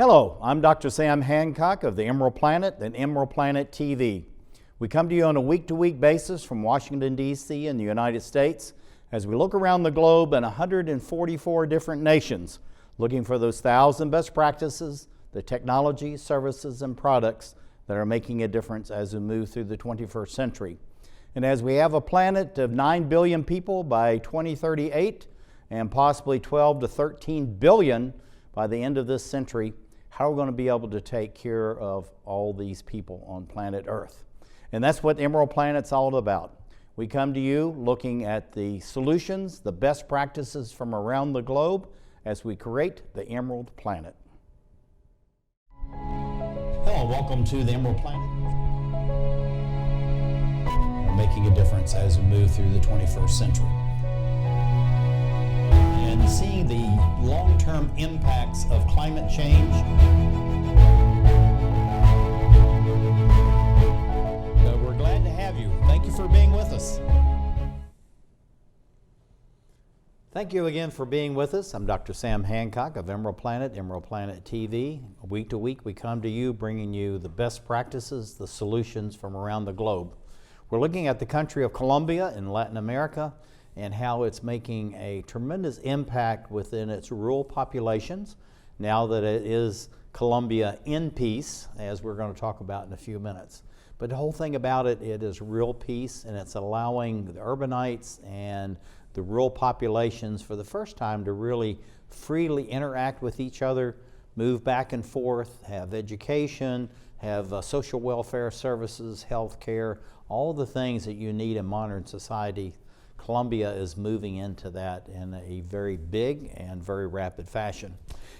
Hello, I'm Dr. Sam Hancock of the Emerald Planet and Emerald Planet TV. We come to you on a week-to-week basis from Washington, D.C. in the United States as we look around the globe in 144 different nations, looking for those 1,000 best practices, the technology, services, and products that are making a difference as we move through the 21st century. And as we have a planet of 9 billion people by 2038 and possibly 12 to 13 billion by the end of this century, how are we going to be able to take care of all these people on planet Earth? And that's what Emerald Planet's all about. We come to you looking at the solutions, the best practices from around the globe as we create the Emerald Planet. Hello, welcome to the Emerald Planet. We're making a difference as we move through the 21st century. And seeing the long-term impacts of climate change. We're glad to have you. Thank you for being with us. Thank you again for being with us. I'm Dr. Sam Hancock of Emerald Planet TV. Week to week we come to you bringing you the best practices, the solutions from around the globe. We're looking at the country of Colombia in Latin America and how it's making a tremendous impact within its rural populations now that it is Colombia in peace, as we're going to talk about in a few minutes. But the whole thing about it, it is real peace, and it's allowing the urbanites and the rural populations for the first time to really freely interact with each other, move back and forth, have education, have social welfare services, health care, all the things that you need in modern society. Colombia is moving into that in a very big and very rapid fashion.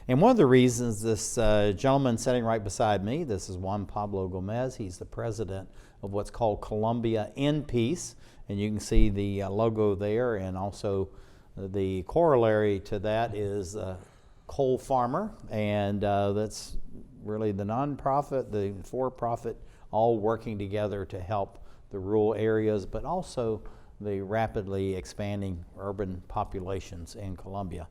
And one of the reasons this gentleman sitting right beside me, this is Juan Pablo Gomez, he's the president of what's called Colombia in Peace. And you can see the logo there, and also the corollary to that is coal farmer, and that's really the nonprofit, the for-profit, all working together to help the rural areas, but also the rapidly expanding urban populations in Colombia.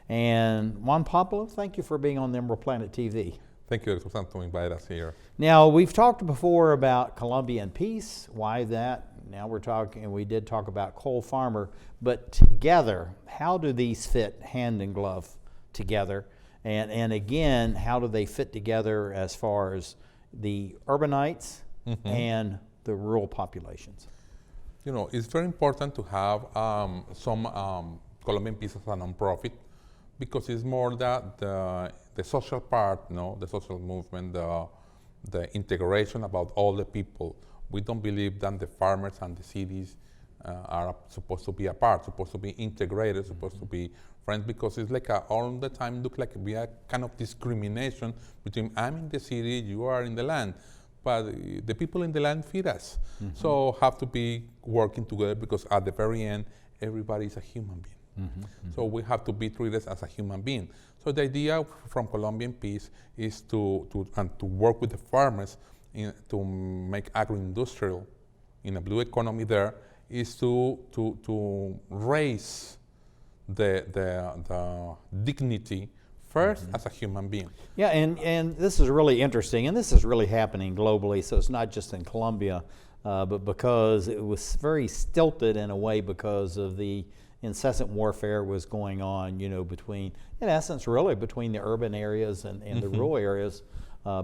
And Juan Pablo, thank you for being on the Emerald Planet TV. Thank you, Dr. to invite us here. Now, we've talked before about Colombia in peace. Why that? Now we're talking, and we did talk about coal farmer, but together, how do these fit hand in glove together? And again, how do they fit together as far as the urbanites and the rural populations? You know, it's very important to have some Colombian Peace as a nonprofit, because it's more that the social part, you know, the social movement, the integration about all the people. We don't believe that the farmers and the cities are supposed to be apart, supposed to be integrated, supposed to be friends, because it's like all the time look like we are kind of discrimination between I'm in the city, you are in the land. But the people in the land feed us. So have to be working together, because at the very end, everybody is a human being. So we have to be treated as a human being. So the idea from Colombian Peace is to work with the farmers to make agro-industrial in a blue economy there, is to raise the dignity first as a human being. Yeah, and this is really interesting, and this is really happening globally, so it's not just in Colombia, but because it was very stilted in a way because of the incessant warfare was going on, you know, between, in essence, really between the urban areas and the rural areas,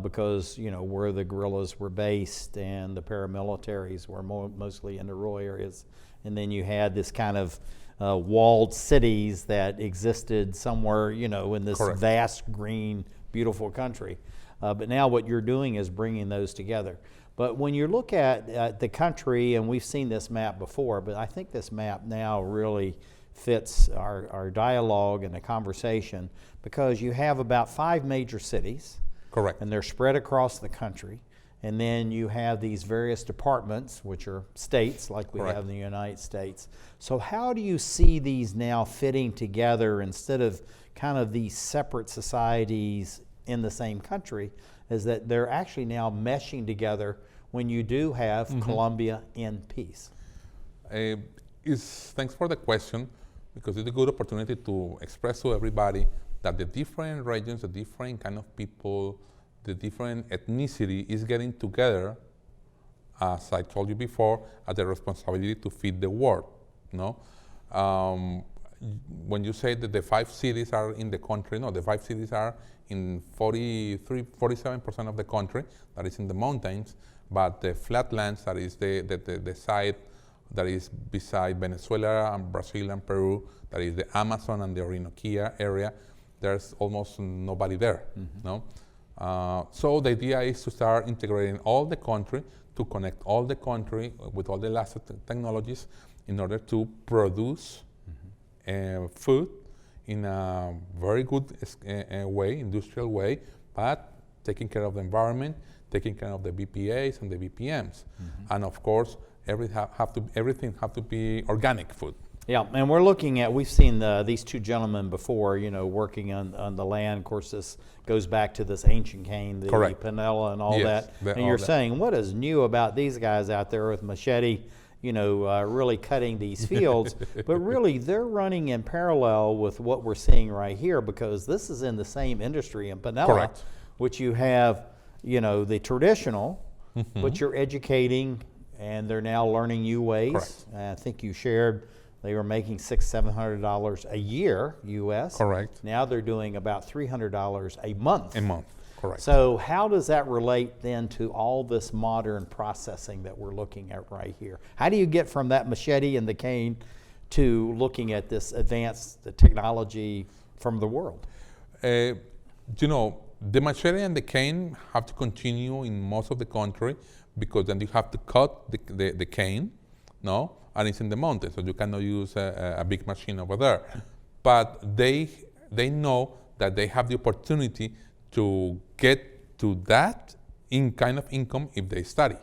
because, you know, where the guerrillas were based and the paramilitaries were mostly in the rural areas. And then you had this kind of walled cities that existed somewhere, you know, in this vast, green, beautiful country. But now what you're doing is bringing those together. But when you look at the country, and we've seen this map before, but I think this map now really fits our dialogue and the conversation, because you have about 5 major cities. Correct. And they're spread across the country. And then you have these various departments, which are states, like we have in the United States. So how do you see these now fitting together instead of kind of these separate societies in the same country, is that they're actually now meshing together when you do have Colombia in peace? Thanks for the question, because it's a good opportunity to express to everybody that the different regions, the different kind of people, the different ethnicity is getting together, as I told you before, as the responsibility to feed the world. No, when you say that the 5 cities are in the country, no, the 5 cities are in 47% of the country, that is in the mountains, but the flatlands, that is the side that is beside Venezuela and Brazil and Peru, that is the Amazon and the Orinoquia area, there's almost nobody there. No? So the idea is to start integrating all the country, to connect all the country with all the last technologies in order to produce food in a very good way, industrial way, but taking care of the environment, taking care of the BPAs and the BPMs. And of course, everything have to be organic food. Yeah, and we're looking at, we've seen these two gentlemen before, you know, working on the land. Of course, this goes back to this ancient cane, the panela and all that. And you're saying, what is new about these guys out there with machete, you know, really cutting these fields? But really, they're running in parallel with what we're seeing right here, because this is in the same industry in panela, which you have, you know, the traditional, but you're educating, and they're now learning new ways. I think you shared they were making $600-700 a year U.S. Correct. Now they're doing about $300 a month. A month. Correct. So how does that relate then to all this modern processing that we're looking at right here? How do you get from that machete and the cane to looking at this advanced technology from the world? You know, the machete and the cane have to continue in most of the country, because then you have to cut the cane, no? And it's in the mountains, so you cannot use a big machine over there. But they know that they have the opportunity to get to that kind of income if they study.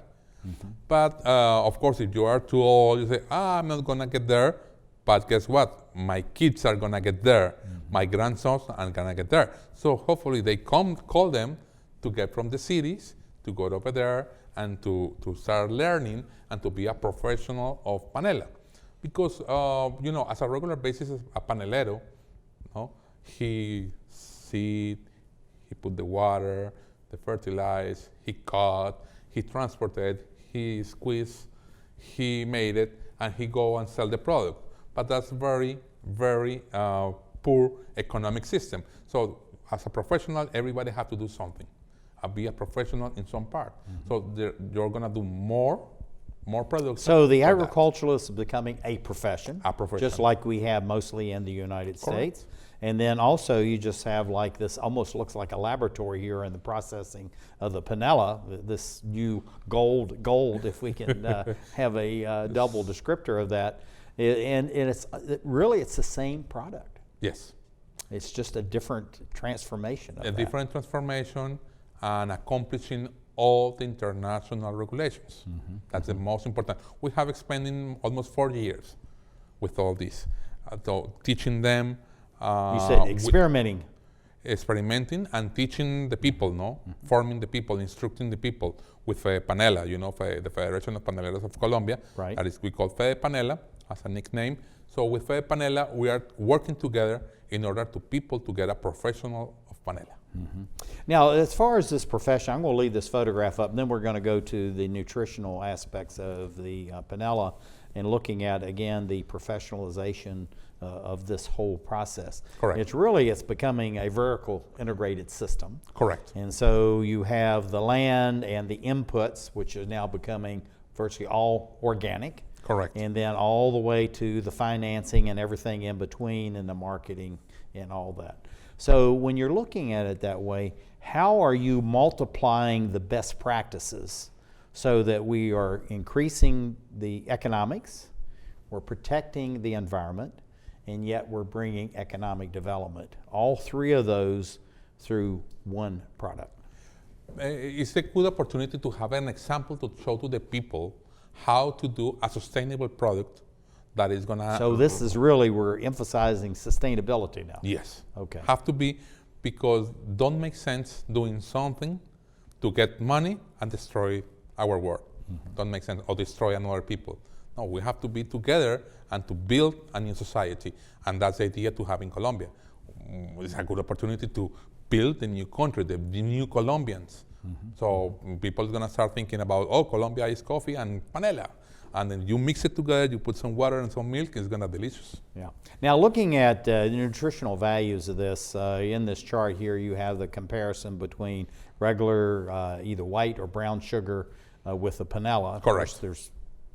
But of course, if you are too old, you say, I'm not gonna get there. But guess what? My kids are gonna get there. My grandsons are gonna get there. So hopefully they call them to get from the cities, to go over there, and to start learning and to be a professional of panela. Because, you know, as a regular basis, a panelero, no, he seed, he put the water, the fertilize, he cut, he transported, he squeezed, he made it, and he go and sell the product. But that's very, very poor economic system. So as a professional, everybody have to do something. Be a professional in some part. So you're gonna do more production. So the agriculturalist is becoming a profession. A profession. Just like we have mostly in the United States. And then also you just have like this, almost looks like a laboratory here in the processing of the panela, this new gold, if we can have a double descriptor of that. And it's really, it's the same product. Yes. It's just a different transformation of that. Different transformation, and accomplishing all the international regulations. That's the most important. We have spending almost 4 years with all this, so teaching them. You said experimenting. Experimenting and teaching the people, no? Forming the people, instructing the people with Panela, you know, the Federation of Paneleros of Colombia. Right. That is, we call Fede Panela as a nickname. So with Fede Panela, we are working together in order to people to get a professional of panela. Now, as far as this profession, I'm going to leave this photograph up, and then we're going to go to the nutritional aspects of the panela and looking at, again, the professionalization of this whole process. Correct. It's becoming a vertical integrated system. Correct. And so you have the land and the inputs, which is now becoming virtually all organic. Correct. And then all the way to the financing and everything in between, and the marketing and all that. So when you're looking at it that way, how are you multiplying the best practices so that we are increasing the economics, we're protecting the environment, and yet we're bringing economic development? All three of those through one product. It's a good opportunity to have an example to show to the people how to do a sustainable product that is going to... So this is really, we're emphasizing sustainability now. Yes. Okay. Have to be, because don't make sense doing something to get money and destroy our world. Don't make sense, or destroy another people. No, we have to be together and to build a new society. And that's the idea to have in Colombia. it's a good opportunity to build a new country, the new Colombians. So people are gonna start thinking about, oh, Colombia is coffee and panela. And then you mix it together, you put some water and some milk, it's gonna be delicious. Yeah. Now, looking at the nutritional values of this, in this chart here, you have the comparison between regular either white or brown sugar with the panela. Of Correct. course, there's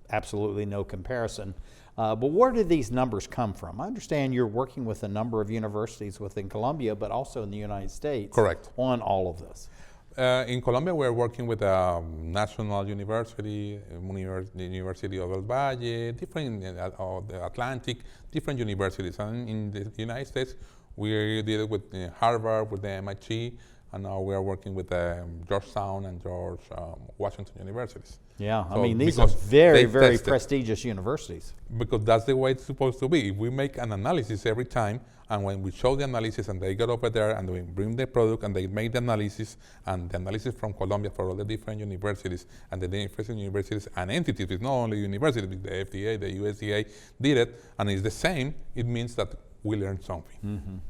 absolutely no comparison. But where did these numbers come from? I understand you're working with a number of universities within Colombia, but also in the United States. Correct. On all of this. In Colombia, we're working with a national university, the University of El Valle, different of the Atlantic, different universities. And in the United States, we did it with Harvard, with the MIT, and now we are working with Georgetown and George Washington universities. Yeah, I So mean, these are because very, they've very tested. prestigious universities. Because that's the way it's supposed to be. If we make an analysis every time, and when we show the analysis and they get over there and we bring the product and they make the analysis, and the analysis from Colombia for all the different universities and the different universities and entities, it's not only universities, the FDA, the USDA did it, and it's the same, it means that we learned something.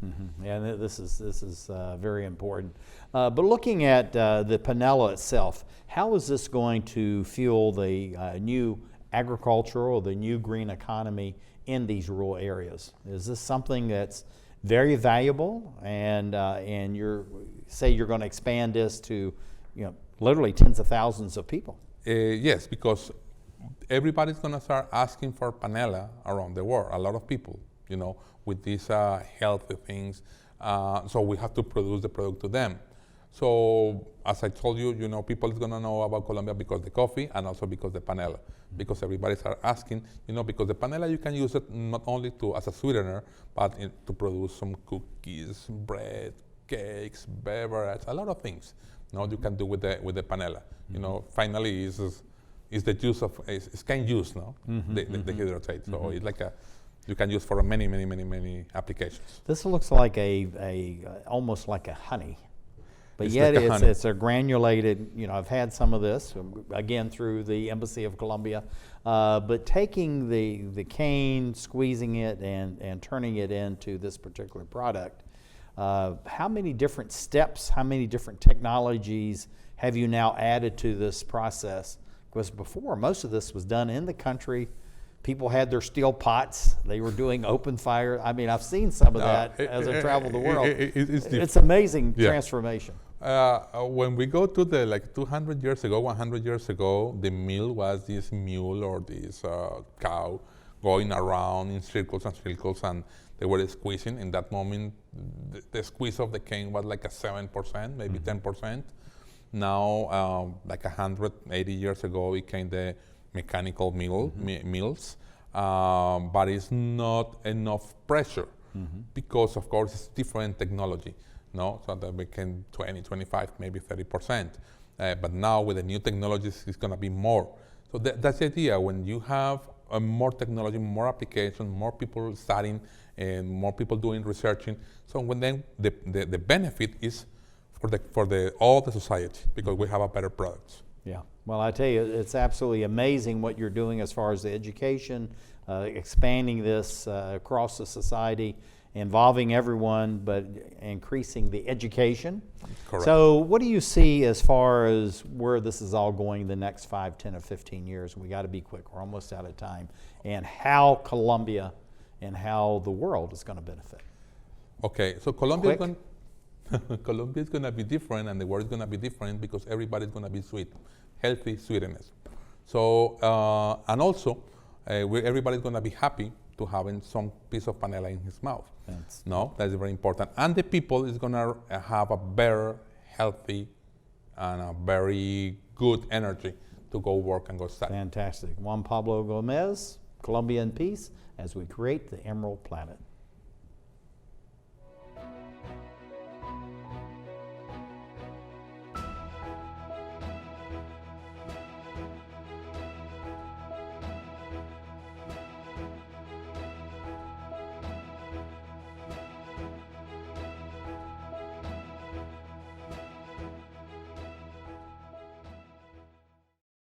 Yeah, this is very important. But looking at the panela itself, how is this going to fuel the new agricultural, the new green economy in these rural areas? Is this something that's very valuable, and you're going to expand this to, literally tens of thousands of people? Yes, because everybody's going to start asking for panela around the world. A lot of people, with these healthy things. So we have to produce the product to them. So as I told you, people is going to know about Colombia because the coffee and also because the panela. Because everybody start asking, because the panela you can use it not only as a sweetener, but to produce some cookies, bread, cakes, beverage, a lot of things. You can do with the panela. Finally is the juice of it's cane juice, the hydratate. So it's like you can use for many applications. This looks like almost like a honey. But It's yet like a honey. it's a granulated, I've had some of this, again, through the Embassy of Colombia. But taking the cane, squeezing it, and turning it into this particular product, how many different steps, how many different technologies have you now added to this process? Because before, most of this was done in the country. People had their steel pots. They were doing open fire. I mean, I've seen some of that as I travel the world. It's amazing transformation. When we go to 200 years ago, 100 years ago, the mill was this mule or this cow going around in circles and they were squeezing. In that moment, the squeeze of the cane was like a 7%, maybe 10%. Now, 180 years ago, it came the mechanical mills, but it's not enough pressure because, of course, it's different technology. So that we can 20, 25, maybe 30%. But now with the new technologies, it's going to be more. So that's the idea. When you have more technology, more application, more people studying, and more people doing researching, so then the benefit is for all the society because we have a better products. Yeah. Well, I tell you, it's absolutely amazing what you're doing as far as the education, expanding this across the society, involving everyone, but increasing the education. Correct. So what do you see as far as where this is all going the next 5, 10, or 15 years? We got to be quick. We're almost out of time. And how Colombia and how the world is going to benefit. Okay, so Colombia is going to be different, and the world is going to be different because everybody's going to be sweet, healthy sweetness. So, and also, everybody's going to be happy to having some piece of panela in his mouth. That's very important. And the people is going to have a better, healthy, and a very good energy to go work and go study. Fantastic. Juan Pablo Gomez, Colombia in Peace, as we create the Emerald Planet.